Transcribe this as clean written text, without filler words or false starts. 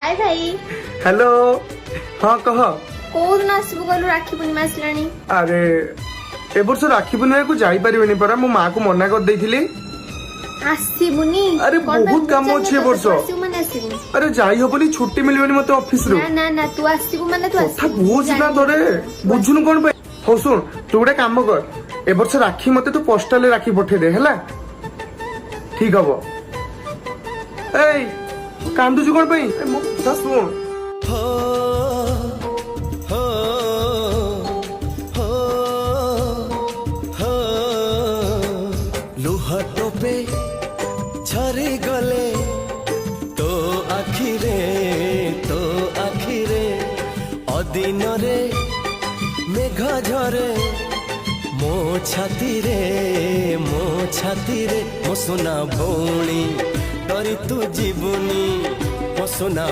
हाय भाई। हेलो। हाँ कह। कोन दिन आसबु कहलु राखी पूर्णिमा आसलानी। अरे ए वर्ष राखी पूर्णिमा को जाई परिबेनी परा मो माँ को मना कर देइथिली। आसीबुनी। अरे बहुत काम अछि ए वर्ष। आसीबु माने आसीबु। अरे जाई होबनी छुट्टी मिलबनी मते ऑफिस रो। ना ना ना तू आसीबु माने तू कथा आसीबु। बुझ ना तोरे बुझुनु कोन पे। हो सुन तू गोटे काम कर ए वर्ष राखी मते तू पोस्टल राखी पठे दे हैला ठीक हबो। ए कांदुजु कोन पे मो कथा सुन। लुहा टोपे झरी गले तो आखिरे अदिन रे मेघ झरे मो छाती रे मो सोना भौणी डरी तू जीवनी मो सोना